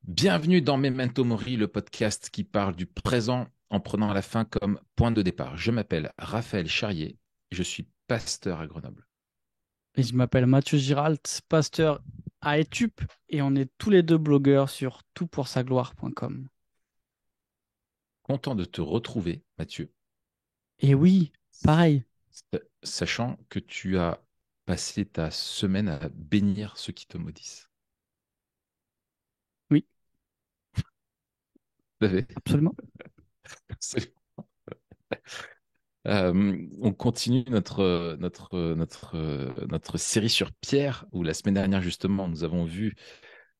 Bienvenue dans Memento Mori, le podcast qui parle du présent en prenant la fin comme point de départ. Je m'appelle Raphaël Charrier et je suis pasteur à Grenoble. Et je m'appelle Mathieu Giralt, pasteur à Etup, et on est tous les deux blogueurs sur toutpoursagloire.com. Content de te retrouver, Mathieu, Et oui, pareil, sachant que tu as passé ta semaine à bénir ceux qui te maudissent. oui, Tout à fait. absolument. On continue notre série sur Pierre, où la semaine dernière, justement, nous avons vu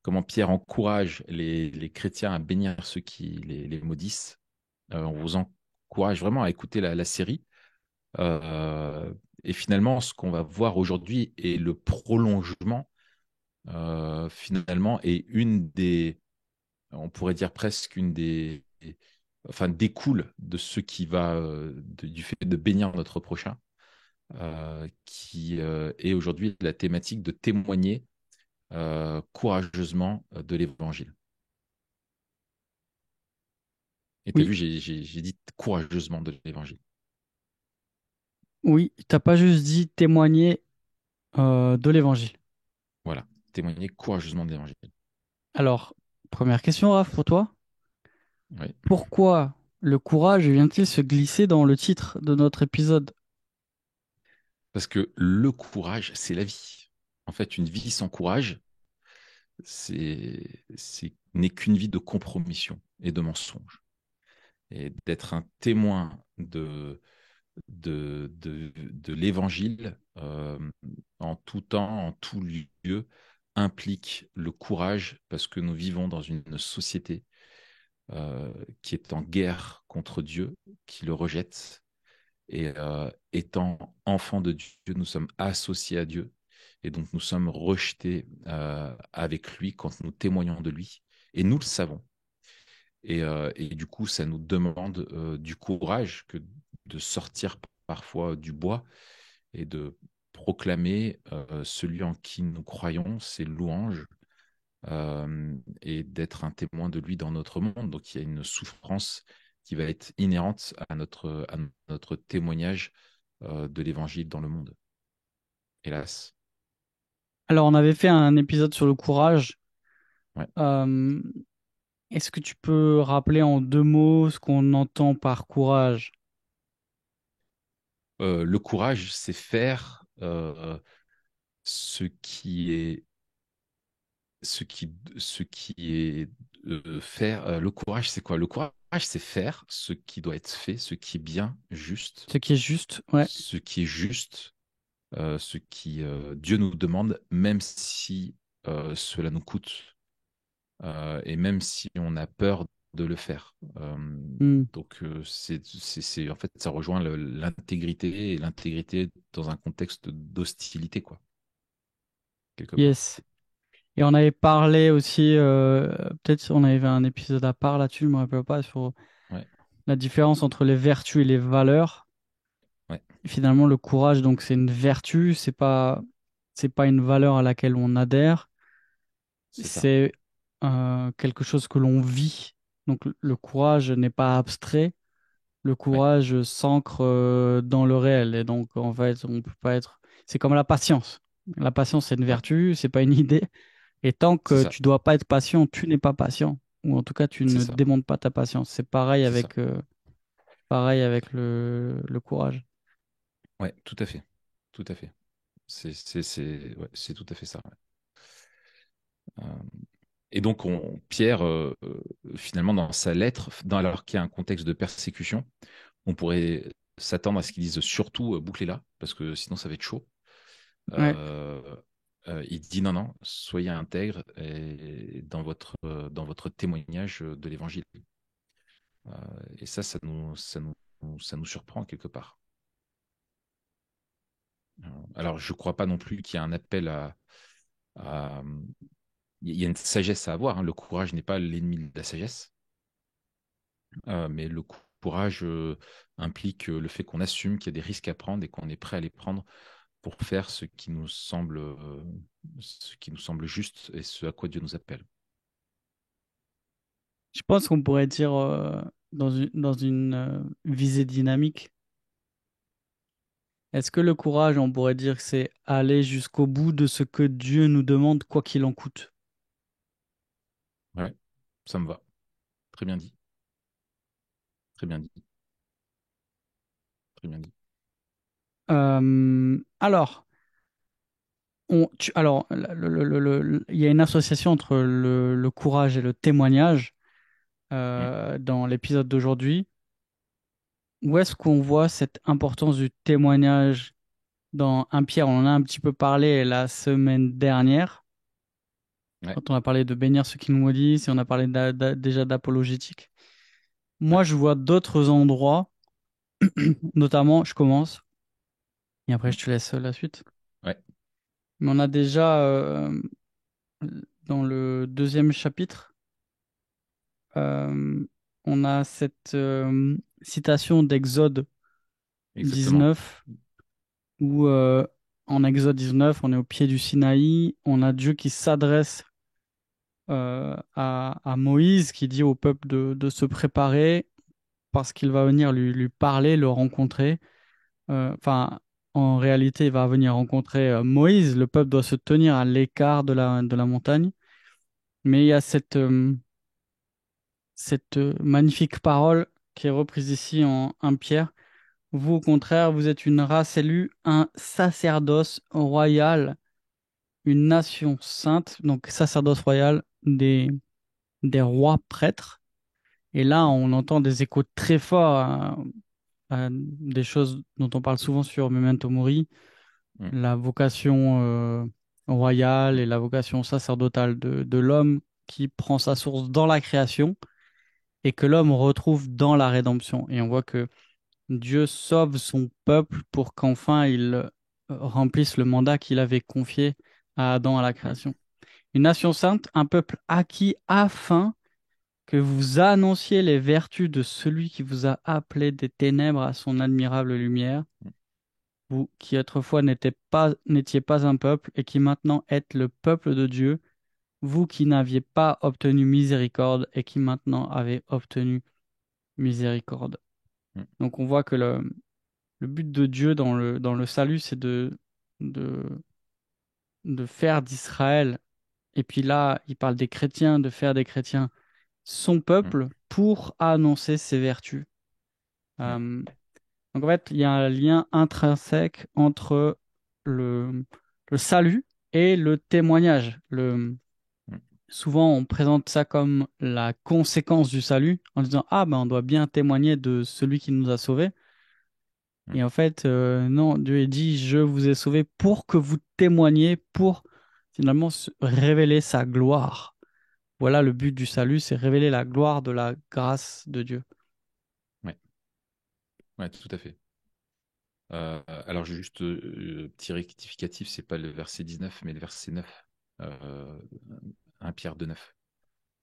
comment Pierre encourage les chrétiens à bénir ceux qui les maudissent. On vous encourage vraiment à écouter la série. Euh, et finalement, ce qu'on va voir aujourd'hui est le prolongement, finalement, et on pourrait dire presque enfin, découle de ce qui va, du fait de bénir notre prochain, qui est aujourd'hui la thématique de témoigner courageusement de l'évangile. Et tu as Oui, vu, j'ai dit courageusement de l'évangile. oui, t'as pas juste dit témoigner de l'évangile. Voilà, témoigner courageusement de l'évangile. Alors, première question, Raph, pour toi. Oui. Pourquoi le courage vient-il se glisser dans le titre de notre épisode? Parce que le courage, c'est la vie. En fait, une vie sans courage, n'est qu'une vie de compromission et de mensonge. Et d'être un témoin de l'évangile en tout temps, en tout lieu, implique le courage parce que nous vivons dans une société qui est en guerre contre Dieu, qui le rejette. Et étant enfants de Dieu, nous sommes associés à Dieu. Et donc nous sommes rejetés avec lui quand nous témoignons de lui. Et nous le savons. Et du coup, ça nous demande du courage que de sortir parfois du bois et de proclamer celui en qui nous croyons, ses louanges, et d'être un témoin de lui dans notre monde. Donc il y a une souffrance qui va être inhérente à notre témoignage de l'évangile dans le monde, hélas. Alors, on avait fait un épisode sur le courage. Ouais. Euh, Est-ce que tu peux rappeler en deux mots ce qu'on entend par courage? Le courage, c'est faire ce qui est faire. Le courage, c'est quoi? Le courage, c'est faire ce qui doit être fait, ce qui est bien, juste, Ce qui est juste, ouais. ce qui est juste, ce qui Dieu nous demande, même si cela nous coûte et même si on a peur de le faire. Hmm. Donc, en fait, ça rejoint l'intégrité et l'intégrité dans un contexte d'hostilité, quoi, quelque part. Yes. Et on avait parlé aussi, peut-être on avait fait un épisode à part là-dessus, je me rappelle pas, sur Ouais, la différence entre les vertus et les valeurs. ouais, Et finalement, le courage, donc c'est une vertu, c'est pas une valeur à laquelle on adhère, c'est ça. c'est quelque chose que l'on vit. Donc le courage n'est pas abstrait, le Ouais, courage s'ancre dans le réel. Et donc en fait, on peut pas être. C'est comme la patience. La patience, c'est une ouais, vertu, c'est pas une idée. Et tant c'est que ça. tu dois pas être patient, tu n'es pas patient. Ou en tout cas, tu C'est ne ça. démontres pas ta patience. C'est C'est ça. pareil avec le courage. Ouais, tout à fait. Tout à fait. Ouais, c'est tout à fait ça. Ouais. Euh, et donc, Pierre, finalement, dans sa lettre, alors qu'il y a un contexte de persécution, on pourrait s'attendre à ce qu'il dise surtout bouclez-la, parce que sinon ça va être chaud. Ouais. Euh, il dit non, non, soyez intègres dans votre témoignage de l'évangile. Euh, et ça nous surprend quelque part. Alors, je ne crois pas non plus qu'il y a un appel à- il y a une sagesse à avoir, hein. Le courage n'est pas l'ennemi de la sagesse, mais le courage implique le fait qu'on assume qu'il y a des risques à prendre et qu'on est prêt à les prendre pour faire ce qui nous semble juste et ce à quoi Dieu nous appelle. Je pense qu'on pourrait dire dans une visée dynamique. Est-ce que le courage, on pourrait dire que c'est aller jusqu'au bout de ce que Dieu nous demande, quoi qu'il en coûte? Ouais, ça me va. Très bien dit. Très bien dit. Très bien dit. Alors, il y a une association entre le courage et le témoignage Mm. dans l'épisode d'aujourd'hui. Où est-ce qu'on voit cette importance du témoignage dans un Pierre? On en a un petit peu parlé la semaine dernière, Ouais, quand on a parlé de bénir ceux qui nous maudissent et on a parlé déjà d'apologétique. ouais, Moi, je vois d'autres endroits, notamment, je commence, et après mm, je te laisse la suite. ouais, Mais on a déjà, dans le deuxième chapitre, euh, on a cette citation d'Exode exactement. 19, où en Exode 19, on est au pied du Sinaï, on a Dieu qui s'adresse à Moïse, qui dit au peuple de se préparer parce qu'il va venir lui parler, le rencontrer. Enfin, en réalité, il va venir rencontrer Moïse. Le peuple doit se tenir à l'écart de la montagne. Mais il y a cette magnifique parole qui est reprise ici en 1 Pierre. Vous, au contraire, vous êtes une race élue, un sacerdoce royal, une nation sainte, donc sacerdoce royal des rois prêtres. Et là, Mm, on entend des échos très forts à des choses dont on parle souvent sur Memento Mori, mm, la vocation royale mm, et la vocation sacerdotale de l'homme qui prend sa source dans la création et que l'homme retrouve dans la rédemption. Et on voit que Dieu sauve son peuple pour qu'enfin il remplisse le mandat qu'il avait confié à Adam à la mm, création. Une nation sainte, un peuple acquis afin que vous annonciez les vertus de celui qui vous a appelé des ténèbres à son admirable lumière, mm, vous qui autrefois n'étiez pas un peuple et qui maintenant êtes le peuple de Dieu, vous qui n'aviez pas obtenu miséricorde et qui maintenant avez obtenu miséricorde. mm, Donc on voit que le but de Dieu dans le salut, c'est de, de faire d'Israël, et puis là, il parle des chrétiens, de faire des chrétiens son mm, peuple pour annoncer ses vertus. mm, Euh, donc en fait, il y a un lien intrinsèque entre le, le salut et le témoignage. mm, Souvent, on présente ça comme la conséquence du salut en disant, ah ben on doit bien témoigner de celui qui nous a sauvés. mm, Et en fait, non, Dieu est dit, je vous ai sauvés pour que vous témoigniez, pour finalement révéler sa gloire. Voilà le but du salut, c'est révéler la gloire de la grâce de Dieu. ouais, ouais, tout à fait. Alors, juste petit rectificatif, c'est pas le verset 19, mais le verset 9. Euh, 1 Pierre 2,9.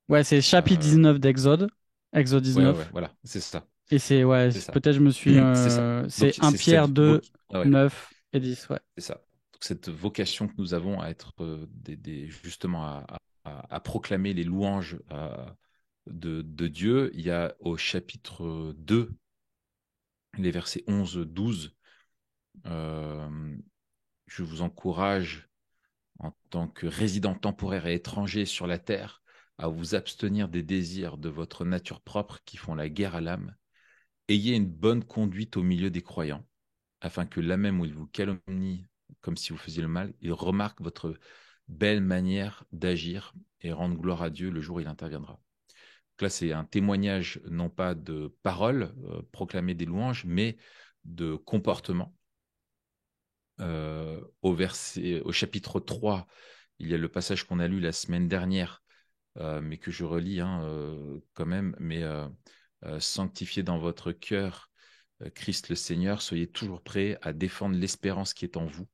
Ouais, c'est chapitre Euh, 19 d'Exode, Exode ouais, ouais, ouais, 19. voilà, c'est ça. Et c'est, ouais, C'est ça. peut-être je me suis. C'est ça. C'est Donc, 1 c'est Pierre cette 2, ah ouais, 9 et 10, ouais. c'est ça. Donc, cette vocation que nous avons à être justement à proclamer les louanges de Dieu. Il y a au chapitre 2, les versets 11-12. euh, je vous encourage en tant que résident temporaire et étranger sur la terre, à vous abstenir des désirs de votre nature propre qui font la guerre à l'âme. Ayez une bonne conduite au milieu des croyants, afin que là même où ils vous calomnient comme si vous faisiez le mal, ils remarquent votre belle manière d'agir et rendent gloire à Dieu le jour où il interviendra. Donc là, c'est un témoignage non pas de paroles, proclamer des louanges, mais de comportement. Au chapitre 3, il y a le passage qu'on a lu la semaine dernière, mais que je relis hein, quand même. Mais sanctifiez dans votre cœur Christ le Seigneur, soyez toujours prêts à défendre l'espérance qui est en vous.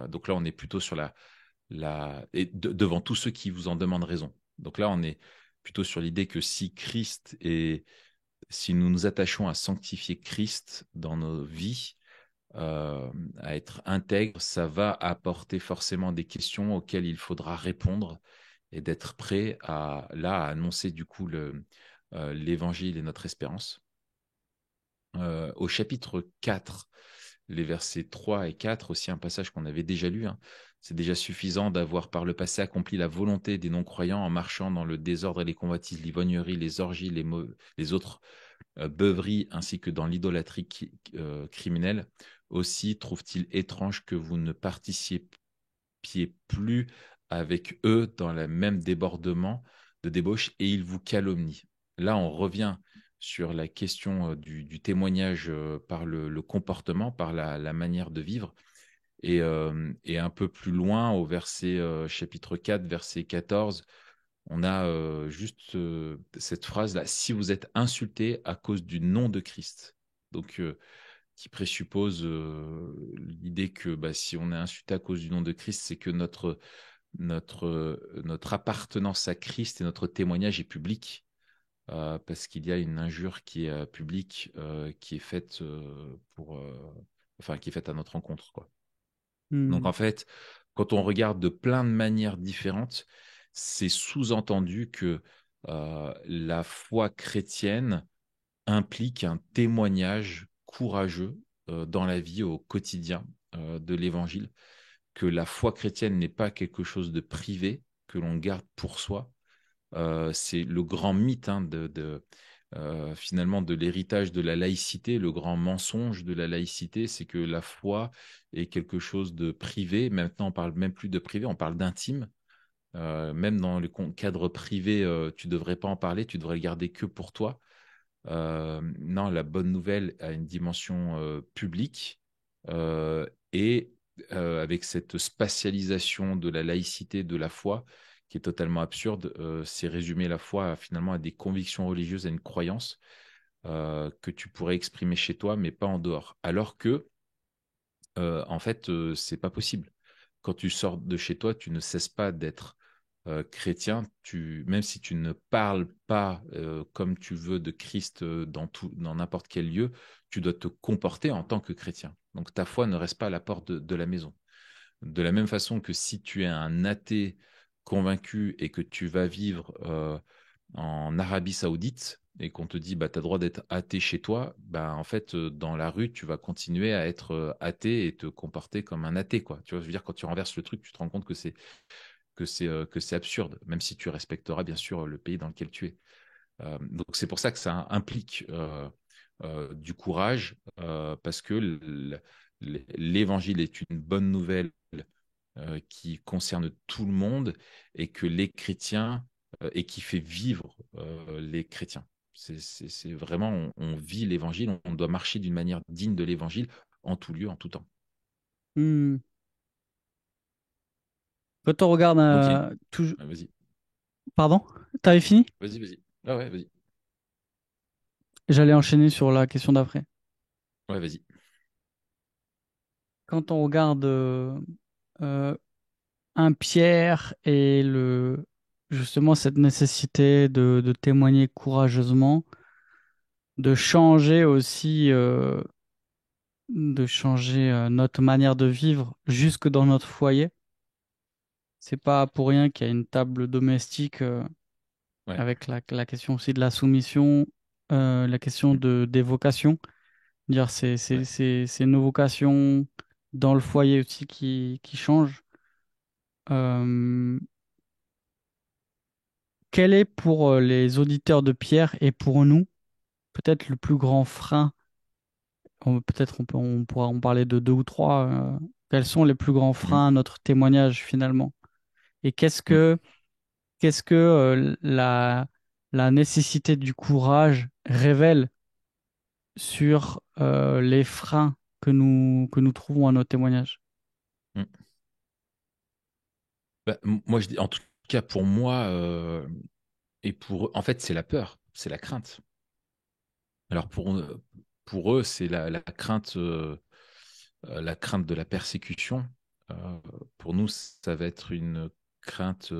Donc là, on est plutôt sur devant tous ceux qui vous en demandent raison. Donc là, on est plutôt sur l'idée que si nous nous attachons à sanctifier Christ dans nos vies, à être intègre, ça va apporter forcément des questions auxquelles il faudra répondre et d'être prêt à annoncer du coup l'évangile et notre espérance. Au chapitre 4, les versets 3 et 4, aussi un passage qu'on avait déjà lu, hein. C'est déjà suffisant d'avoir par le passé accompli la volonté des non-croyants en marchant dans le désordre et les convoitises, l'ivrognerie, les orgies, les autres beuveries, ainsi que dans l'idolâtrie criminelle. Aussi trouve-t-il étrange que vous ne participiez plus avec eux dans le même débordement de débauche et ils vous calomnient. Là, on revient sur la question du témoignage par le comportement, par la manière de vivre. Et un peu plus loin, au verset chapitre 4, verset 14, on a juste cette phrase-là, si vous êtes insulté à cause du nom de Christ. Donc, qui présuppose l'idée que bah, si on est insulté à cause du nom de Christ, c'est que notre appartenance à Christ et notre témoignage est public, parce qu'il y a une injure qui est publique, qui est faite enfin, qui est faite à notre encontre, quoi. Donc Hmm. en fait, quand on regarde de plein de manières différentes, c'est sous-entendu que la foi chrétienne implique un témoignage courageux dans la vie au quotidien de l'Évangile, que la foi chrétienne n'est pas quelque chose de privé que l'on garde pour soi. C'est le grand mythe, hein, finalement de l'héritage de la laïcité, le grand mensonge de la laïcité, c'est que la foi est quelque chose de privé. Maintenant, on parle même plus de privé, on parle d'intime. Même dans le cadre privé, tu devrais pas en parler, tu devrais le garder que pour toi. Non, la bonne nouvelle a une dimension publique, et avec cette spatialisation de la laïcité de la foi qui est totalement absurde, c'est résumer la foi finalement à des convictions religieuses, à une croyance que tu pourrais exprimer chez toi, mais pas en dehors. Alors que, en fait, c'est pas possible. Quand tu sors de chez toi, tu ne cesses pas d'être chrétien, même si tu ne parles pas comme tu veux de Christ dans n'importe quel lieu, tu dois te comporter en tant que chrétien. Donc ta foi ne reste pas à la porte de la maison. De la même façon que si tu es un athée convaincu et que tu vas vivre en Arabie Saoudite et qu'on te dit bah, tu as le droit d'être athée chez toi, bah, en fait, dans la rue, tu vas continuer à être athée et te comporter comme un athée, quoi. Tu vois, je veux dire, quand tu renverses le truc, tu te rends compte que c'est absurde, même si tu respecteras bien sûr le pays dans lequel tu es. Donc c'est pour ça que ça implique du courage, parce que l'évangile est une bonne nouvelle qui concerne tout le monde et que les chrétiens et qui fait vivre les chrétiens. C'est vraiment, on vit l'évangile, on doit marcher d'une manière digne de l'évangile en tout lieu, en tout temps. Hmm. Quand on regarde Donc, toujours... vas-y, Pardon? T'avais fini? vas-y. Ah ouais, vas-y. J'allais enchaîner sur la question d'après. Ouais, vas-y. Quand on regarde euh, un Pierre et justement cette nécessité de témoigner courageusement, de changer aussi, de changer notre manière de vivre jusque dans notre foyer. C'est pas pour rien qu'il y a une table domestique Ouais. avec la question aussi de la soumission, la question Mm. des vocations. Dire Ouais. c'est nos vocations dans le foyer aussi qui changent. Euh, Quel est pour les auditeurs de Pierre et pour nous peut-être le plus grand frein? Peut-être on pourra en parler de deux ou trois. Quels sont les plus grands Mm. freins à notre témoignage finalement? Et Mm. qu'est-ce que la nécessité du courage révèle sur les freins que nous trouvons à nos témoignages? Mm. Bah, moi, je dis, en tout cas, pour moi, et pour eux, en fait, c'est la peur, c'est la crainte. Alors, pour eux, c'est la crainte de la persécution. Euh, pour nous, ça va être une crainte,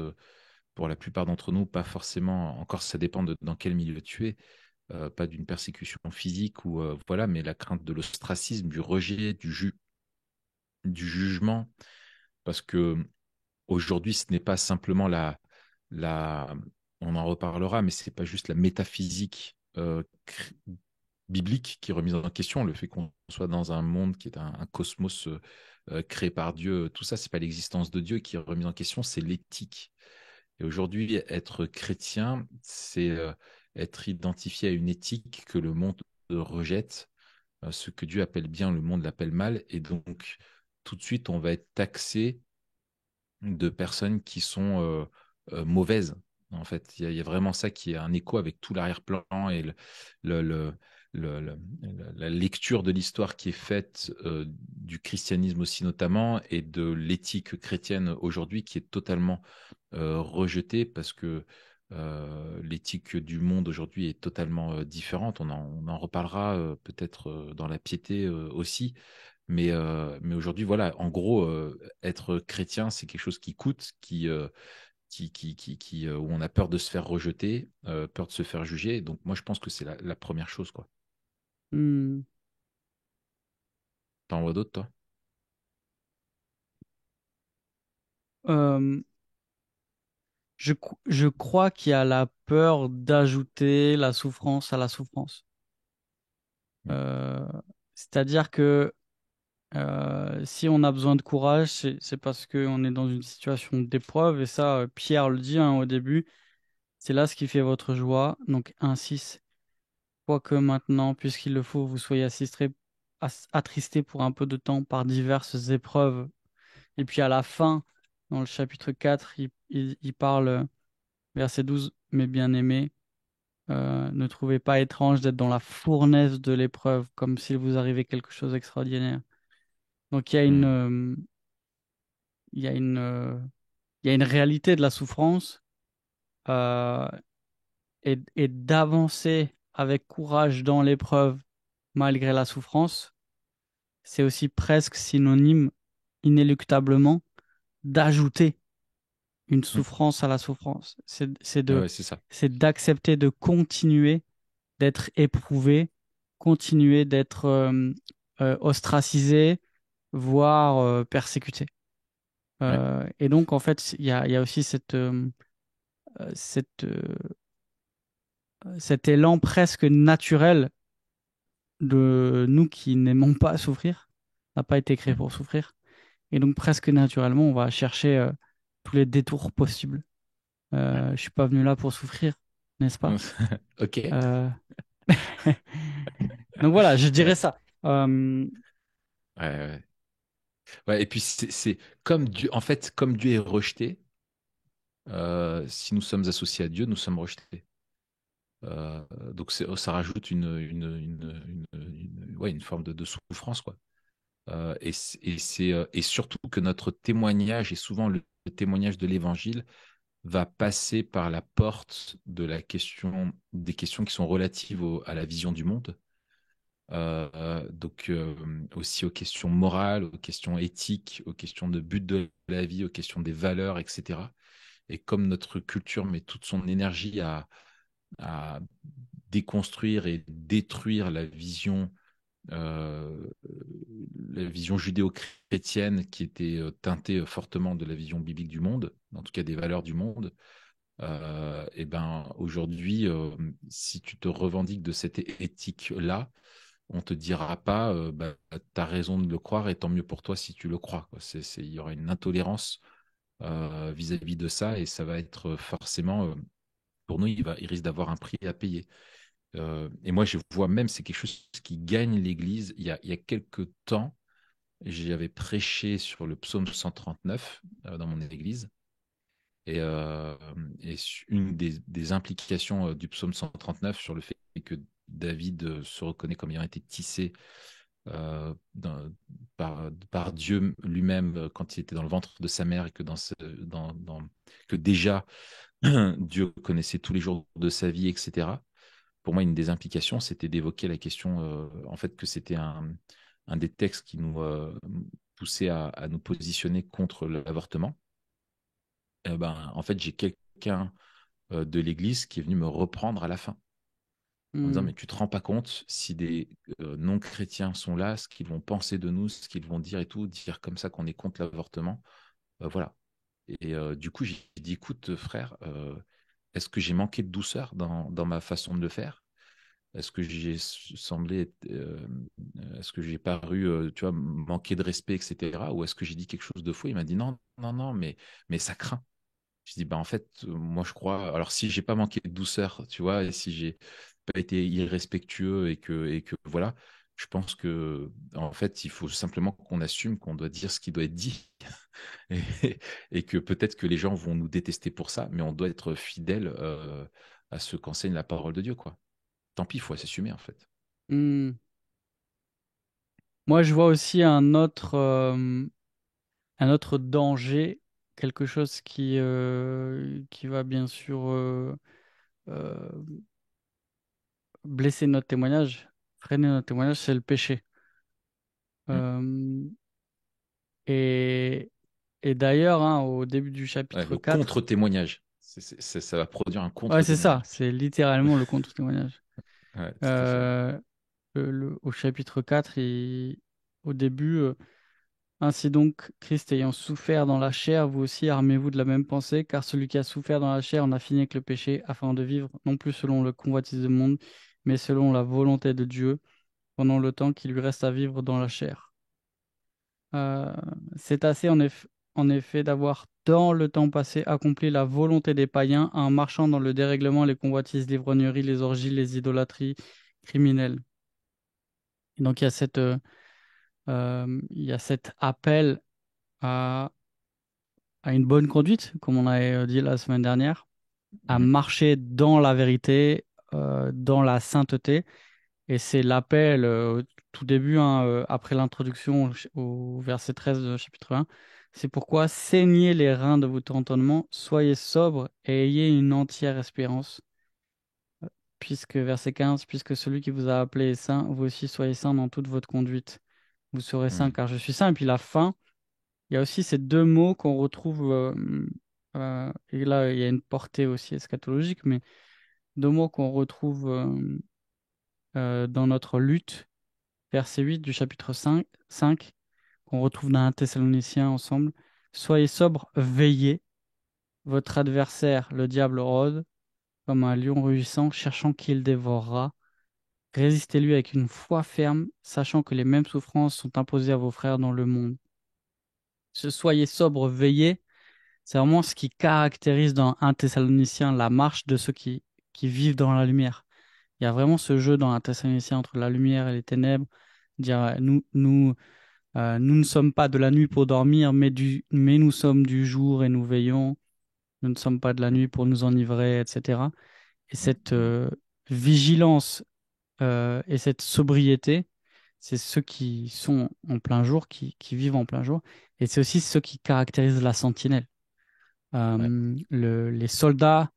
pour la plupart d'entre nous, pas forcément, encore ça dépend dans quel milieu tu es, pas d'une persécution physique ou voilà, mais la crainte de l'ostracisme, du rejet, du jugement, parce que aujourd'hui, ce n'est pas simplement la, on en reparlera, mais c'est pas juste la métaphysique biblique qui est remise en question, le fait qu'on soit dans un monde qui est un cosmos créé par Dieu, tout ça, c'est pas l'existence de Dieu qui est remise en question, c'est l'éthique. Et aujourd'hui, être chrétien, c'est être identifié à une éthique que le monde rejette. Ce que Dieu appelle bien, le monde l'appelle mal. Et donc, tout de suite, on va être taxé de personnes qui sont mauvaises. En fait, il y a vraiment ça qui est un écho avec tout l'arrière-plan et le- le- la lecture de l'histoire qui est faite du christianisme aussi notamment et de l'éthique chrétienne aujourd'hui qui est totalement rejetée parce que l'éthique du monde aujourd'hui est totalement différente. On en reparlera peut-être dans la piété aussi. Mais aujourd'hui, voilà, en gros, être chrétien, c'est quelque chose qui coûte, où on a peur de se faire rejeter, peur de se faire juger. Donc, moi, je pense que c'est la première chose, quoi. Hmm. T'en vois d'autres, toi? Euh, je crois qu'il y a la peur d'ajouter la souffrance à la souffrance. Mm. Euh, C'est-à-dire que si on a besoin de courage, c'est parce qu'on est dans une situation d'épreuve. Et ça, Pierre le dit hein, au début, c'est là ce qui fait votre joie. Donc, ainsi, quoique maintenant, puisqu'il le faut, vous soyez attristés pour un peu de temps par diverses épreuves. Et puis à la fin, dans le chapitre 4, il parle, verset 12, mes bien-aimés, ne trouvez pas étrange d'être dans la fournaise de l'épreuve, comme s'il vous arrivait quelque chose d'extraordinaire. Donc Mm. il y a il y a une réalité de la souffrance euh, et d'avancer avec courage dans l'épreuve malgré la souffrance, c'est aussi presque synonyme, inéluctablement, d'ajouter une Mm. souffrance à la souffrance. Ah ouais, c'est ça. C'est d'accepter de continuer d'être éprouvé, continuer d'être ostracisé, voire persécuté. Ouais. Et donc, en fait, il y a aussi cette, cet élan presque naturel de nous qui n'aimons pas souffrir, n'a pas été créé Mm. pour souffrir. Et donc, presque naturellement, on va chercher tous les détours possibles. Ouais. Je suis pas venu là pour souffrir, n'est-ce pas? Ok. Ouais, Euh, Donc voilà, je dirais ouais, ça. Euh, ouais. Ouais, et puis, c'est comme Dieu, en fait, comme Dieu est rejeté, si nous sommes associés à Dieu, nous sommes rejetés. Euh, donc, ça rajoute ouais, une forme de souffrance, quoi. Et surtout que notre témoignage, et souvent le témoignage de l'Évangile, va passer par la porte de la question, des questions qui sont relatives à la vision du monde. Aussi aux questions morales, aux questions éthiques, aux questions de but de la vie, aux questions des valeurs, etc. Et comme notre culture met toute son énergie à déconstruire et détruire euh, la vision judéo-chrétienne qui était teintée fortement de la vision biblique du monde, en tout cas des valeurs du monde. Et ben aujourd'hui, si tu te revendiques de cette éthique-là, on te dira pas, bah, tu as raison de le croire et tant mieux pour toi si tu le crois, quoi. Il y aura une intolérance vis-à-vis de ça et ça va être forcément, pour nous, il risque d'avoir un prix à payer. Et moi, je vois même, c'est quelque chose qui gagne l'Église. Il y a quelques temps, j'avais prêché sur le psaume 139 dans mon Église. Et, euh, une des implications du psaume 139 sur le fait que David se reconnaît comme ayant été tissé euh, dans- par Dieu lui-même quand il était dans le ventre de sa mère et que, que déjà Dieu connaissait tous les jours de sa vie, etc. Pour moi, une des implications, c'était d'évoquer la question, en fait, que c'était un des textes qui nous poussait à nous positionner contre l'avortement. Ben, en fait, j'ai quelqu'un de l'Église qui est venu me reprendre à la fin en me disant, hmm, mais tu te rends pas compte si des non-chrétiens sont là, ce qu'ils vont penser de nous, ce qu'ils vont dire et tout, dire comme ça qu'on est contre l'avortement. Voilà. Et du coup, j'ai dit, écoute, frère, est-ce que j'ai manqué de douceur dans ma façon de le faire? Est-ce que j'ai semblé, est-ce que j'ai paru, tu vois, manquer de respect, etc. Ou est-ce que j'ai dit quelque chose de faux? Il m'a dit non, non, non, mais ça craint. Je dis, bah, en fait, moi, je crois. Alors, si j'ai pas manqué de douceur, tu vois, et si j'ai pas été irrespectueux et que voilà, je pense que, en fait, il faut simplement qu'on assume qu'on doit dire ce qui doit être dit et, et que peut-être que les gens vont nous détester pour ça, mais on doit être fidèle à ce qu'enseigne la parole de Dieu, quoi. Tant pis, il faut s'assumer, en fait. Hmm. Moi, je vois aussi un autre danger, quelque chose qui va bien sûr euh, blesser notre témoignage, freiner notre témoignage, c'est le péché. Mm. Euh, et, et d'ailleurs, hein, au début du Ouais, chapitre le 4, contre-témoignage. Ça va produire un ouais, c'est ça, contre-témoignage. c'est littéralement le contre-témoignage. Ouais, tout à fait. Euh, au chapitre 4, au début, ainsi donc, Christ ayant souffert dans la chair, vous aussi armez-vous de la même pensée, car celui qui a souffert dans la chair en a fini avec le péché, afin de vivre non plus selon le convoitise du monde, mais selon la volonté de Dieu, pendant le temps qui lui reste à vivre dans la chair. Euh, c'est assez en effet d'avoir dans le temps passé accompli la volonté des païens en marchant dans le dérèglement, les convoitises, l'ivrognerie, les orgies, les idolâtries criminelles. Et donc il y a cet appel à, à une bonne conduite, comme on avait dit la semaine dernière, à Mm. marcher dans la vérité, dans la sainteté. Et c'est l'appel au tout début, hein, après l'introduction au verset 13 de chapitre 1. C'est pourquoi saignez les reins de votre entendement, soyez sobres et ayez une entière espérance. Puisque, verset 15, puisque celui qui vous a appelé est saint, vous aussi soyez saint dans toute votre conduite. Vous serez saint Mm. car je suis saint. Et puis la fin, il y a aussi ces deux mots qu'on retrouve, et là il y a une portée aussi eschatologique, mais deux mots qu'on retrouve dans notre lutte, verset 8 du chapitre 5 qu'on retrouve dans un Thessaloniciens ensemble. Soyez sobres, veillez. Votre adversaire, le diable, rôde comme un lion rugissant, cherchant qui il dévorera. Résistez-lui avec une foi ferme, sachant que les mêmes souffrances sont imposées à vos frères dans le monde. Ce soyez sobres, veillez, c'est vraiment ce qui caractérise dans un Thessalonicien la marche de ceux qui vivent dans la lumière. Il y a vraiment ce jeu dans un Thessalonicien entre la lumière et les ténèbres. Dire, nous ne sommes pas de la nuit pour dormir, mais nous sommes du jour et nous veillons. Nous ne sommes pas de la nuit pour nous enivrer, etc. Et Mm. cette Mm. vigilance et cette sobriété, c'est ceux qui sont en plein jour, qui vivent en plein jour. Et c'est aussi ceux qui caractérisent la sentinelle. Ouais. Les soldats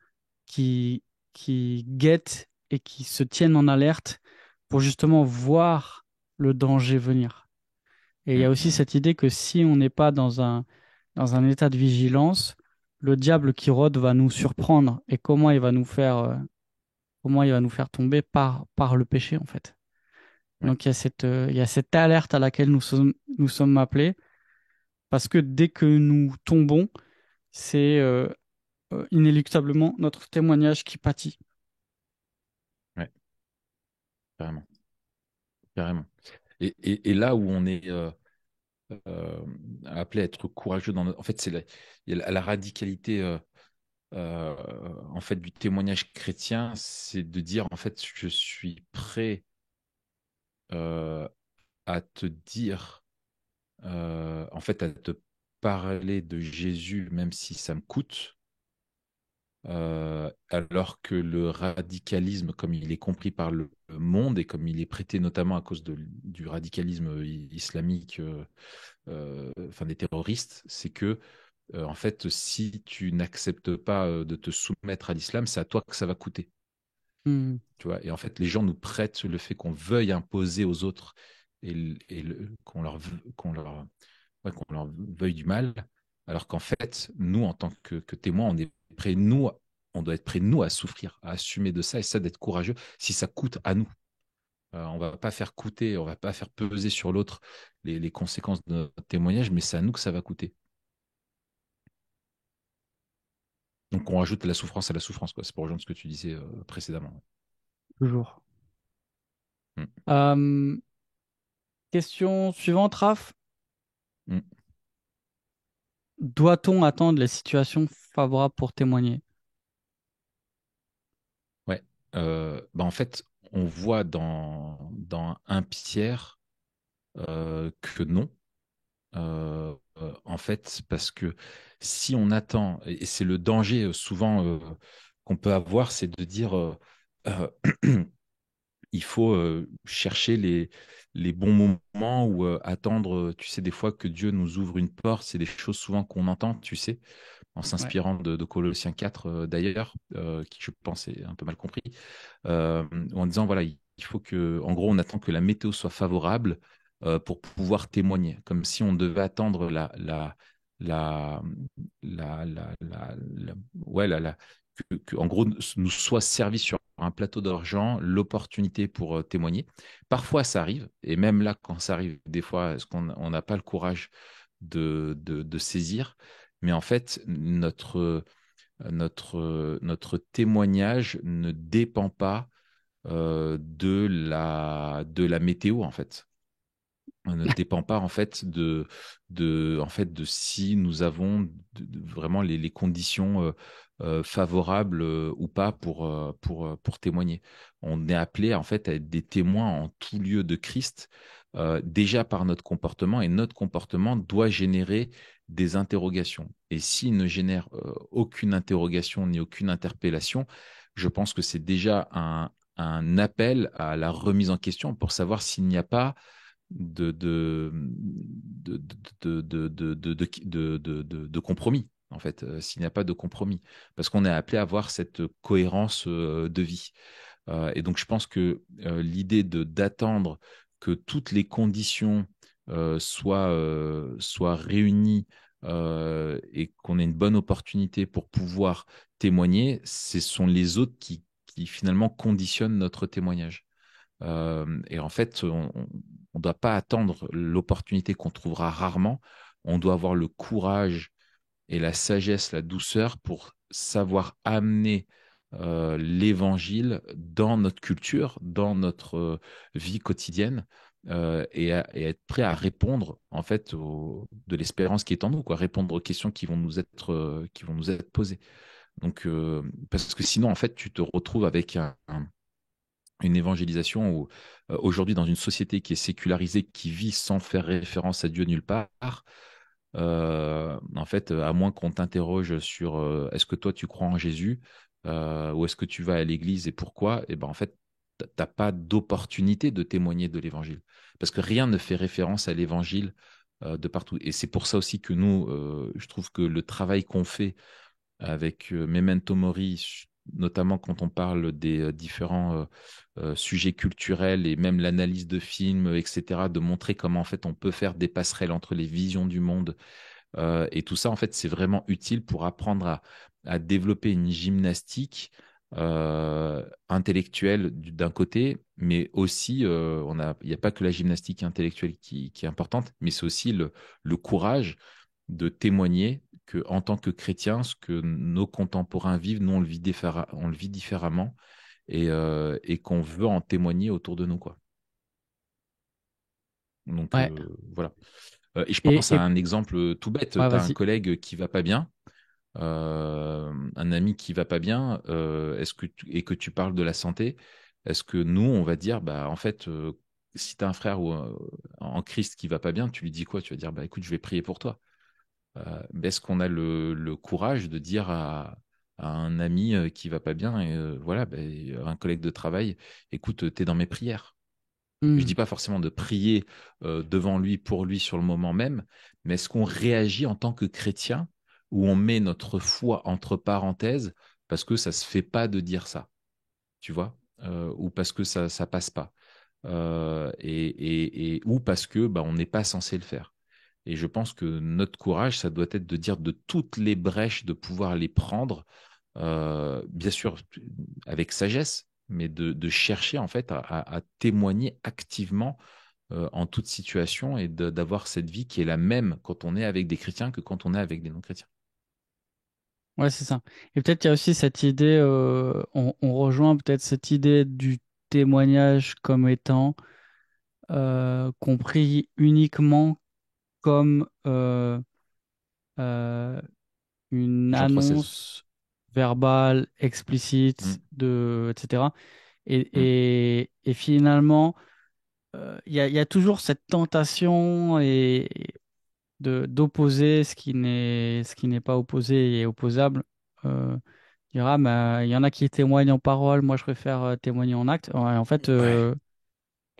qui, qui guettent et qui se tiennent en alerte pour justement voir le danger venir. Et il y a Mm. aussi Mm. cette idée que si on n'est pas dans un état de vigilance, le diable qui rôde va nous surprendre. Et comment il va nous faire tomber par le péché, en fait. Ouais. Donc il y a cette alerte à laquelle nous sommes appelés, parce que dès que nous tombons, c'est inéluctablement notre témoignage qui pâtit. Ouais. Carrément. Carrément. Et là où on est euh, appelé à être courageux en fait, il y a la radicalité euh, en fait du témoignage chrétien, c'est de dire en fait je suis prêt euh, à te dire en fait à te parler de Jésus même si ça me coûte. Alors que le radicalisme, comme il est compris par le monde et comme il est prêté notamment à cause du radicalisme islamique, enfin des terroristes, c'est que en fait, si tu n'acceptes pas de te soumettre à l'islam, c'est à toi que ça va coûter. Hmm. Tu vois. Et en fait, les gens nous prêtent le fait qu'on veuille imposer aux autres qu'on leur veuille du mal, alors qu'en fait, nous, en tant que témoins, on est prêts, nous, on doit être prêts, nous, à souffrir, à assumer de ça et ça, d'être courageux si ça coûte à nous. On va pas faire coûter, on va pas faire peser sur l'autre les conséquences de notre témoignage, mais c'est à nous que ça va coûter. Donc, on rajoute la souffrance à la souffrance, quoi. C'est pour rejoindre ce que tu disais précédemment. toujours. Mm. Euh, Question suivante, Raph. Mm. Doit-on attendre les situations favorables pour témoigner? Ouais. En fait, on voit dans un Pierre que non. En fait, parce que si on attend, et c'est le danger souvent qu'on peut avoir, c'est de dire euh, il faut chercher les bons moments ou attendre, tu sais, des fois que Dieu nous ouvre une porte, c'est des choses souvent qu'on entend, tu sais, en Ouais. s'inspirant de Colossiens 4 d'ailleurs, qui je pense est un peu mal compris, en disant voilà, il faut que, en gros, on attend que la météo soit favorable pour pouvoir témoigner, comme si on devait attendre la, ouais, en gros, nous soit servi sur un plateau d'argent l'opportunité pour témoigner. Parfois, ça arrive, et même là, quand ça arrive, des fois, est-ce qu'on on n'a pas le courage de saisir, mais en fait, notre témoignage ne dépend pas de la météo, en fait. On ne dépend pas, en fait, de si nous avons vraiment les conditions favorables ou pas pour témoigner. On est appelé, en fait, à être des témoins en tout lieu de Christ, déjà par notre comportement, et notre comportement doit générer des interrogations. Et s'il ne génère aucune interrogation ni aucune interpellation, je pense que c'est déjà un appel à la remise en question pour savoir s'il n'y a pas de, de, de compromis, en fait, s'il n'y a pas de compromis, parce qu'on est appelé à avoir cette cohérence de vie. Et donc, je pense que l'idée d'attendre que toutes les conditions soient réunies et qu'on ait une bonne opportunité pour pouvoir témoigner, ce sont les autres qui finalement conditionnent notre témoignage. Et en fait, on ne doit pas attendre l'opportunité qu'on trouvera rarement. On doit avoir le courage et la sagesse, la douceur pour savoir amener l'évangile dans notre culture, dans notre vie quotidienne, et être prêt à répondre en fait de l'espérance qui est en nous, quoi, répondre aux questions qui vont nous être posées. Donc, parce que sinon, en fait, tu te retrouves avec une évangélisation où aujourd'hui dans une société qui est sécularisée, qui vit sans faire référence à Dieu nulle part, en fait, à moins qu'on t'interroge sur est-ce que toi tu crois en Jésus, ou est-ce que tu vas à l'église et pourquoi, et ben en fait, t'as pas d'opportunité de témoigner de l'évangile. Parce que rien ne fait référence à l'évangile de partout. Et c'est pour ça aussi que nous, je trouve que le travail qu'on fait avec Memento Mori, notamment quand on parle des différents sujets culturels et même l'analyse de films, etc., de montrer comment en fait on peut faire des passerelles entre les visions du monde et tout ça, en fait, c'est vraiment utile pour apprendre à développer une gymnastique intellectuelle d'un côté, mais aussi, il n'y a pas que la gymnastique intellectuelle qui est importante, mais c'est aussi le courage de témoigner que, en tant que chrétien, ce que nos contemporains vivent, nous, on le vit différemment et qu'on veut en témoigner autour de nous, quoi. Donc, Ouais. voilà. Et je Et, pense à et un exemple tout bête. ouais, Tu as un vas-y. collègue qui va pas bien, un ami qui va pas bien, et que tu parles de la santé, est-ce que nous, on va dire, bah, en fait, si tu as un frère en Christ qui va pas bien, tu lui dis quoi? Tu vas dire, bah, écoute, je vais prier pour toi. Mais est-ce qu'on a le courage de dire à un ami qui va pas bien, et voilà, bah, un collègue de travail, écoute, t'es dans mes prières. Je Hmm. dis pas forcément de prier devant lui, pour lui, sur le moment même, mais est-ce qu'on réagit en tant que chrétien ou on met notre foi entre parenthèses parce que ça se fait pas de dire ça, tu vois, ou parce que ça passe pas, ou parce que bah, on n'est pas censé le faire. Et je pense que notre courage, ça doit être de dire de toutes les brèches, de pouvoir les prendre, bien sûr avec sagesse, mais de chercher en fait à témoigner activement en toute situation et d'avoir cette vie qui est la même quand on est avec des chrétiens que quand on est avec des non-chrétiens. Ouais, c'est ça. Et peut-être qu'il y a aussi cette idée, on rejoint peut-être cette idée du témoignage comme étant compris uniquement comme euh, une Jean 3,16. annonce verbale, explicite, Mm. etc. Mm. Et finalement, il y a toujours cette tentation d'opposer ce qui n'est pas opposé et opposable. Euh, Dire, ah, bah, il y en a qui témoignent en parole, moi je préfère témoigner en acte. Ouais, en fait, Ouais,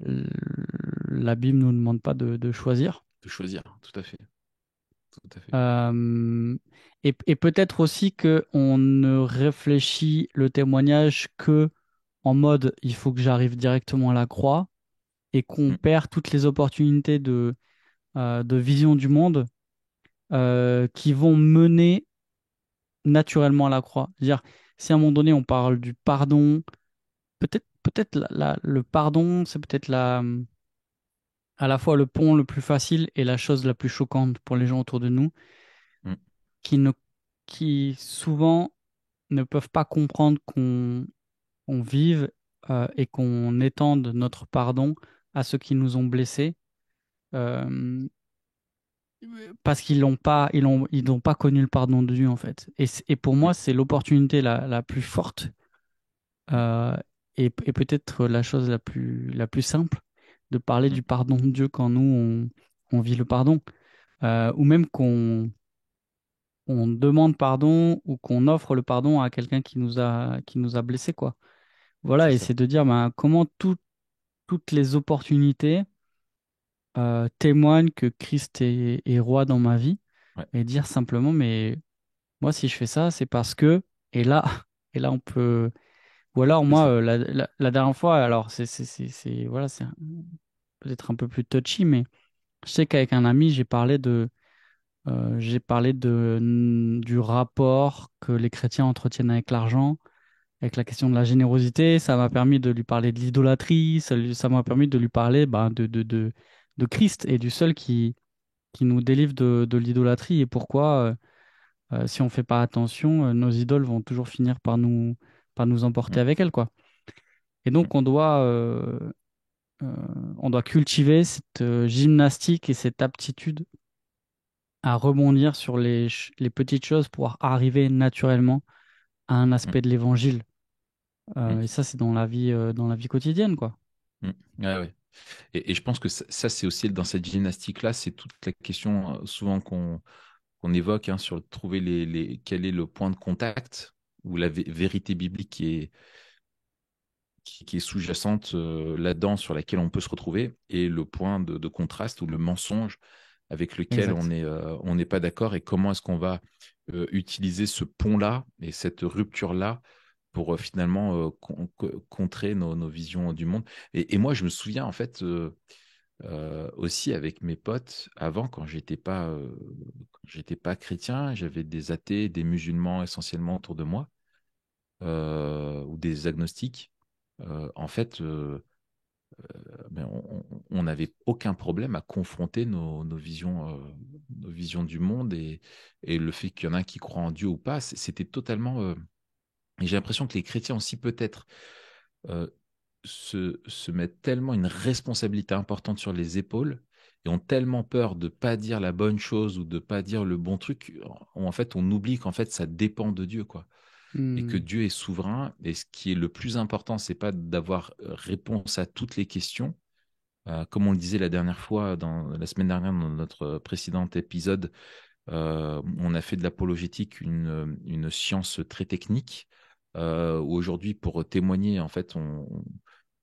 l- la Bible ne nous demande pas de choisir. de choisir, tout à fait. Tout à fait. Euh, et peut-être aussi que on ne réfléchit le témoignage que en mode il faut que j'arrive directement à la croix et qu'on Mm. perd toutes les opportunités de vision du monde qui vont mener naturellement à la croix. C'est-à-dire, si à un moment donné on parle du pardon, peut-être le pardon, c'est peut-être à la fois le pont le plus facile et la chose la plus choquante pour les gens autour de nous, Mm. qui ne, qui souvent ne peuvent pas comprendre qu'on vive et qu'on étende notre pardon à ceux qui nous ont blessés, euh, parce ils n'ont pas connu le pardon de Dieu en fait. Et pour Mm. moi, c'est l'opportunité la plus forte Mm. euh, et peut-être la chose la plus simple de parler Mm. du pardon de Dieu quand on vit le pardon. Ou même on demande pardon ou qu'on offre le pardon à quelqu'un qui nous a blessés, quoi. Voilà, C'est et ça. c'est de dire ben, comment toutes les opportunités témoignent que Christ est roi dans ma vie Ouais, et dire simplement, mais moi, si je fais ça, c'est parce que, et là, et là, on peut. Ou alors, c'est moi, ça. la dernière fois, alors, voilà, peut-être un peu plus touchy, mais je sais qu'avec un ami, j'ai parlé du rapport que les chrétiens entretiennent avec l'argent, avec la question de la générosité. Ça m'a permis de lui parler de l'idolâtrie, ça m'a permis de lui parler ben, de Christ et du seul qui nous délivre de l'idolâtrie et pourquoi, si on ne fait pas attention, nos idoles vont toujours finir par nous emporter Mm. avec elles, quoi. Et Mm. donc, euh, on doit cultiver cette gymnastique et cette aptitude à rebondir sur les petites choses pour arriver naturellement à un Mm. aspect de l'évangile. Mm. Et ça, c'est dans la vie quotidienne, quoi. Mm. Ouais, ouais. Et je pense que ça, c'est aussi dans cette gymnastique-là, c'est toute la question souvent qu'on évoque hein, sur trouver quel est le point de contact ou la vérité biblique qui est sous-jacente là-dedans, sur laquelle on peut se retrouver, et le point de contraste ou le mensonge avec lequel Exact. on n'est pas d'accord et comment est-ce qu'on va utiliser ce pont-là et cette rupture-là pour finalement contrer nos visions du monde. Et moi, je me souviens en fait aussi avec mes potes avant, quand j'étais pas chrétien, j'avais des athées, des musulmans essentiellement autour de moi ou des agnostiques. En fait, ben, on n'avait aucun problème à confronter nos visions du monde et le fait qu'il y en a un qui croit en Dieu ou pas, c'était totalement. Et j'ai l'impression que les chrétiens aussi peut-être euh, se mettent tellement une responsabilité importante sur les épaules et ont tellement peur de pas dire la bonne chose ou de pas dire le bon truc, en fait, on oublie qu'en fait, ça dépend de Dieu, quoi. Et que Hmm. Dieu est souverain. Et ce qui est le plus important, c'est pas d'avoir réponse à toutes les questions. Comme on le disait la dernière fois, la semaine dernière, dans notre précédent épisode, on a fait de l'apologétique une science très technique. Où aujourd'hui, pour témoigner, en fait,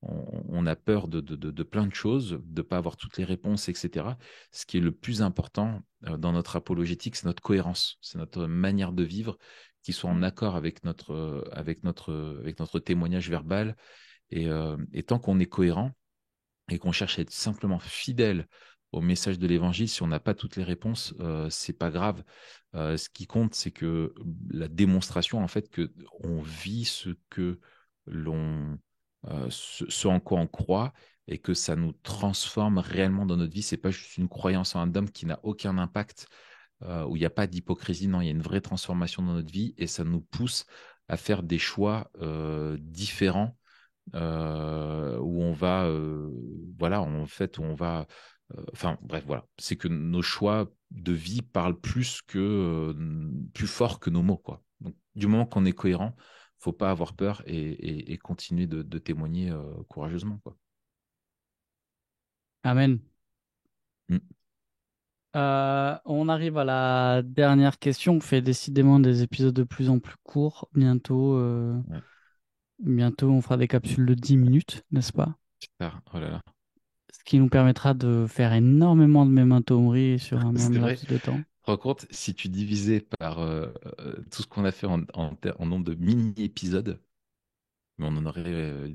on a peur de plein de choses, de ne pas avoir toutes les réponses, etc. Ce qui est le plus important dans notre apologétique, c'est notre cohérence, c'est notre manière de vivre qui soit en accord avec notre témoignage verbal. Et tant qu'on est cohérent, et qu'on cherche à être simplement fidèle au message de l'évangile, si on n'a pas toutes les réponses, c'est pas grave. Ce qui compte, c'est que la démonstration, en fait, que on vit ce en quoi on croit et que ça nous transforme réellement dans notre vie. C'est pas juste une croyance en un homme qui n'a aucun impact où il n'y a pas d'hypocrisie, non, il y a une vraie transformation dans notre vie et ça nous pousse à faire des choix différents où on va, voilà, en fait, où on va, enfin, bref, voilà, c'est que nos choix de vie parlent plus fort que nos mots, quoi. Donc, du moment qu'on est cohérent, faut pas avoir peur et continuer de témoigner courageusement, quoi. Amen. Mm. On arrive à la dernière question. On fait décidément des épisodes de plus en plus courts. Ouais, Bientôt, on fera des capsules de 10 minutes, n'est-ce pas? super. Oh là là. Ce qui nous permettra de faire énormément de memento mori sur un C'est même vrai. laps de temps. Tu te rends compte, si tu divisais par tout ce qu'on a fait en nombre de mini-épisodes, mais on en aurait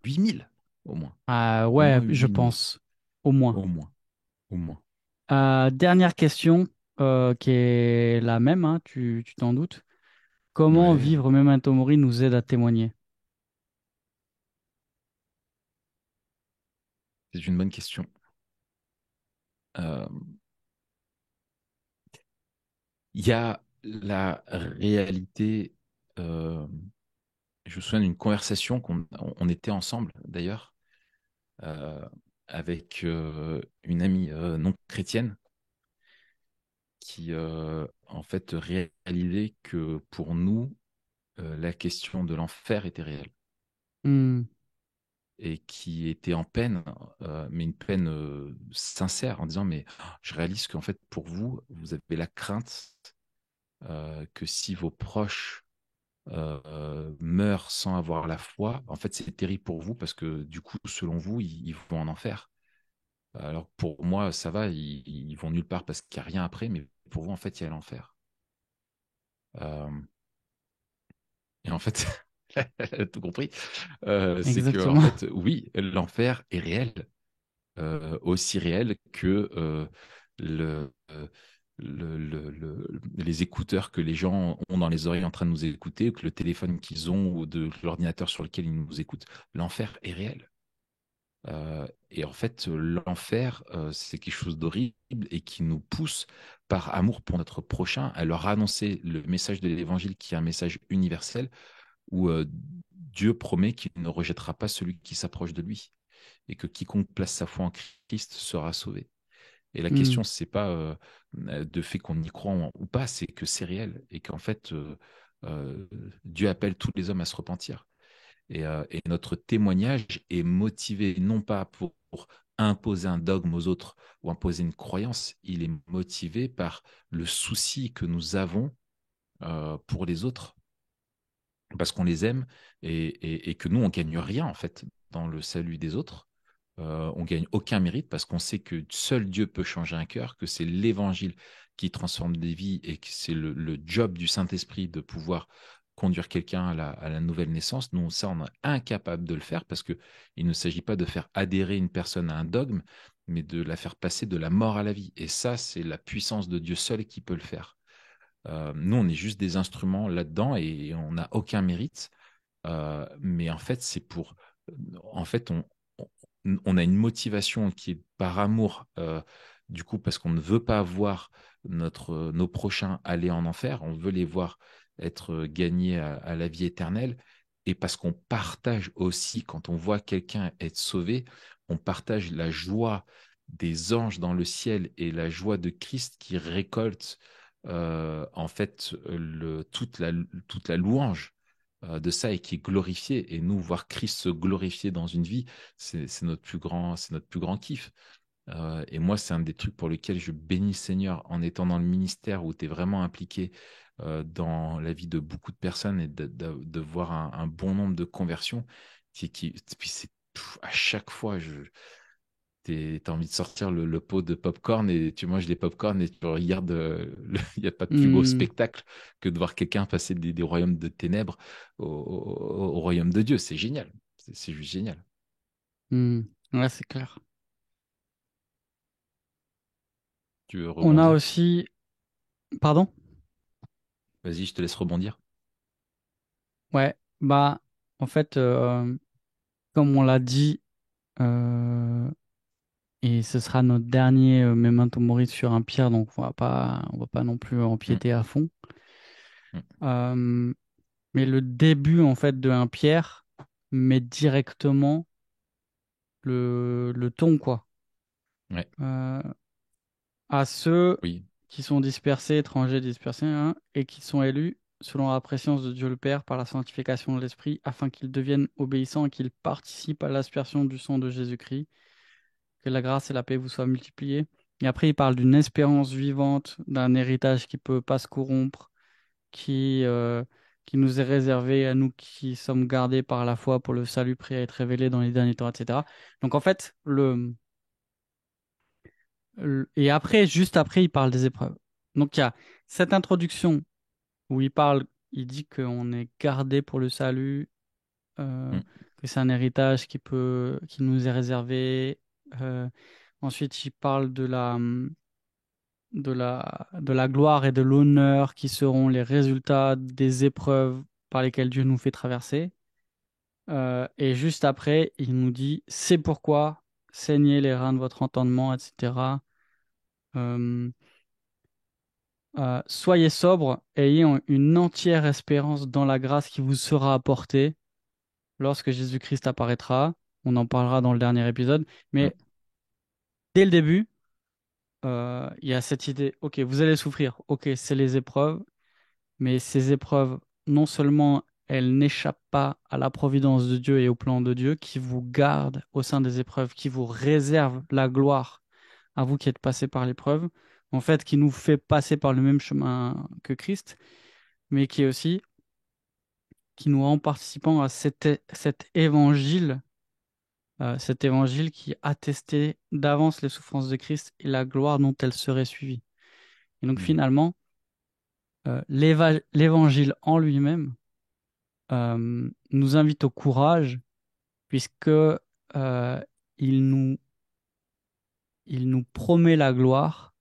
8000 au moins. Ah Au ouais, moins je 8000. pense. Au moins. Au moins. Au moins. Dernière question, qui est la même, hein, tu t'en doutes. Comment Ouais, vivre memento mori nous aide à témoigner? c'est une bonne question. Euh, Il y a la réalité. euh, je me souviens d'une conversation qu'on était ensemble, d'ailleurs, euh, avec une amie non chrétienne qui, en fait, réalisait que pour nous, la question de l'enfer était réelle Hmm, et qui était en peine, mais une peine sincère, en disant, mais je réalise qu'en fait, pour vous, vous avez la crainte que si vos proches meurent sans avoir la foi, en fait, c'est terrible pour vous parce que du coup, selon vous, ils vont en enfer. Alors pour moi, ça va, ils vont nulle part parce qu'il n'y a rien après, mais pour vous, en fait, il y a l'enfer. Euh, et en fait, elle a tout compris. C'est que, en exactement. fait, oui, l'enfer est réel, aussi réel que les écouteurs que les gens ont dans les oreilles en train de nous écouter, ou que le téléphone qu'ils ont, ou de l'ordinateur sur lequel ils nous écoutent. L'enfer est réel. Et en fait, l'enfer, c'est quelque chose d'horrible et qui nous pousse, par amour pour notre prochain, à leur annoncer le message de l'Évangile, qui est un message universel, où Dieu promet qu'il ne rejettera pas celui qui s'approche de lui, et que quiconque place sa foi en Christ sera sauvé. Et la Hmm, question, c'est pas de fait qu'on y croit ou pas, c'est que c'est réel et qu'en fait, euh, Dieu appelle tous les hommes à se repentir. Et notre témoignage est motivé non pas pour imposer un dogme aux autres ou imposer une croyance, il est motivé par le souci que nous avons pour les autres, parce qu'on les aime et que nous, on gagne rien en fait dans le salut des autres. On gagne aucun mérite parce qu'on sait que seul Dieu peut changer un cœur, que c'est l'évangile qui transforme des vies et que c'est le job du Saint-Esprit de pouvoir conduire quelqu'un à la nouvelle naissance. Nous, ça, on est incapable de le faire parce que il ne s'agit pas de faire adhérer une personne à un dogme, mais de la faire passer de la mort à la vie. Et ça, c'est la puissance de Dieu seul qui peut le faire. Nous, on est juste des instruments là-dedans et on n'a aucun mérite. Mais en fait, c'est pour. En fait, on a une motivation qui est par amour, du coup, parce qu'on ne veut pas voir nos prochains aller en enfer, on veut les voir être gagnés à la vie éternelle, et parce qu'on partage aussi, quand on voit quelqu'un être sauvé, on partage la joie des anges dans le ciel et la joie de Christ qui récolte en fait toute la louange de ça et qui est glorifié. Et nous, voir Christ se glorifier dans une vie, c'est notre plus grand kiff. Et moi, c'est un des trucs pour lesquels je bénis le Seigneur en étant dans le ministère où tu es vraiment impliqué dans la vie de beaucoup de personnes et de voir un bon nombre de conversions. Puis à chaque fois, t'as envie de sortir le pot de popcorn et tu manges les popcorn et tu regardes. Il n'y a pas de plus beau hmm, spectacle que de voir quelqu'un passer des royaumes de ténèbres au royaume de Dieu. C'est génial. C'est juste génial. hmm. Ouais, c'est clair. Tu veux On a rebondir? aussi... Pardon? Vas-y, je te laisse rebondir. Ouais, bah, en fait, comme on l'a dit, euh, Et ce sera notre dernier Memento Mori sur un pierre, donc on va pas non plus Mm, empiéter à fond. mm. Euh, mais le début en fait de un pierre met directement le ton quoi. Ouais, Euh, à ceux oui. qui sont dispersés, étrangers dispersés, hein, et qui sont élus selon la préscience de Dieu le Père par la sanctification de l'Esprit, afin qu'ils deviennent obéissants et qu'ils participent à l'aspersion du sang de Jésus-Christ. Que la grâce et la paix vous soient multipliées. Et après, il parle d'une espérance vivante, d'un héritage qui peut pas se corrompre, qui, euh, qui nous est réservé à nous qui sommes gardés par la foi pour le salut prêt à être révélé dans les derniers temps, etc. Donc en fait, et après, juste après, il parle des épreuves. Donc il y a cette introduction où il dit qu'on est gardé pour le salut, euh, Mm, que c'est un héritage qui nous est réservé. Euh, Ensuite, il parle de la gloire et de l'honneur qui seront les résultats des épreuves par lesquelles Dieu nous fait traverser. Et juste après, il nous dit, c'est pourquoi saignez les reins de votre entendement, etc. Euh, Soyez sobres, ayez une entière espérance dans la grâce qui vous sera apportée lorsque Jésus-Christ apparaîtra. On en parlera dans le dernier épisode. mm, Mais dès le début, il y a cette idée, ok, vous allez souffrir, ok, c'est les épreuves, mais ces épreuves, non seulement elles n'échappent pas à la providence de Dieu et au plan de Dieu qui vous garde au sein des épreuves, qui vous réserve la gloire à vous qui êtes passés par l'épreuve, en fait, qui nous fait passer par le même chemin que Christ, mais qui est aussi, qui nous rend participants à cet évangile qui attestait d'avance les souffrances de Christ et la gloire dont elles seraient suivies. Et donc mm, finalement, l'évangile en lui-même nous invite au courage puisque il nous, il nous promet la gloire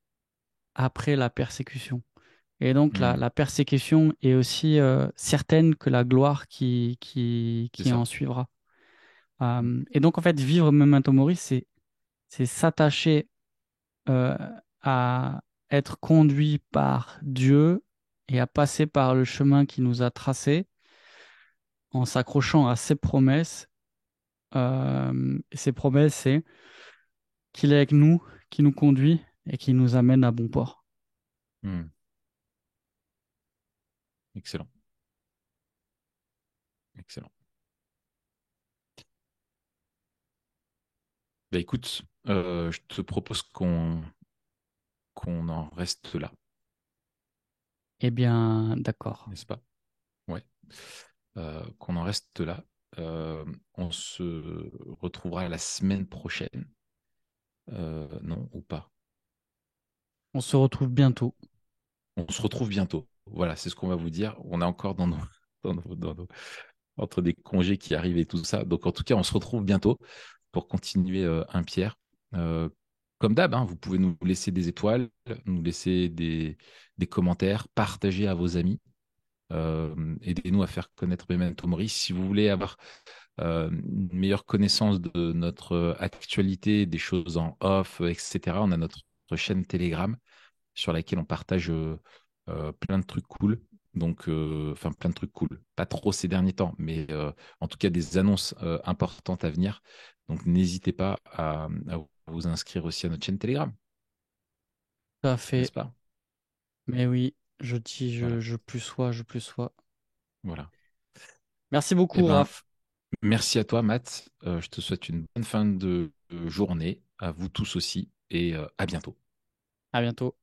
après la persécution. Et donc mm. la persécution est aussi certaine que la gloire C'est qui ça. en suivra. Mm, Et donc en fait, vivre Memento Mori, c'est s'attacher euh, à être conduit par Dieu et à passer par le chemin qui nous a tracé en s'accrochant à ses promesses. Et ses promesses, c'est qu'il est avec nous, qui nous conduit et qui nous amène à bon port. mm. Excellent. Excellent. Bah, écoute, je te propose qu'on en reste là, Eh bien, d'accord. n'est-ce pas? Ouais. Qu'on en reste là. On se retrouvera la semaine prochaine. Non, ou pas? On se retrouve bientôt. On se retrouve bientôt. Voilà, c'est ce qu'on va vous dire. On est encore entre des congés qui arrivent et tout ça. Donc, en tout cas, on se retrouve bientôt pour continuer un Pierre. Euh, Comme d'hab, hein, vous pouvez nous laisser des étoiles, nous laisser des commentaires, partager à vos amis. Aidez-nous à faire connaître Memento Mori. Si vous voulez avoir une meilleure connaissance de notre actualité, des choses en off, etc., on a notre chaîne Telegram sur laquelle on partage plein de trucs cool. Donc, enfin, plein de trucs cool. Pas trop ces derniers temps, mais en tout cas des annonces importantes à venir. Donc, n'hésitez pas à vous inscrire aussi à notre chaîne Telegram, Tout à n'est-ce fait. pas? Mais oui, je dis, Voilà, je plus sois, je plus sois. voilà. Merci Eh beaucoup, ben, Raph. merci à toi, Matt. Je te souhaite une bonne fin de journée, à vous tous aussi, et à bientôt. À bientôt.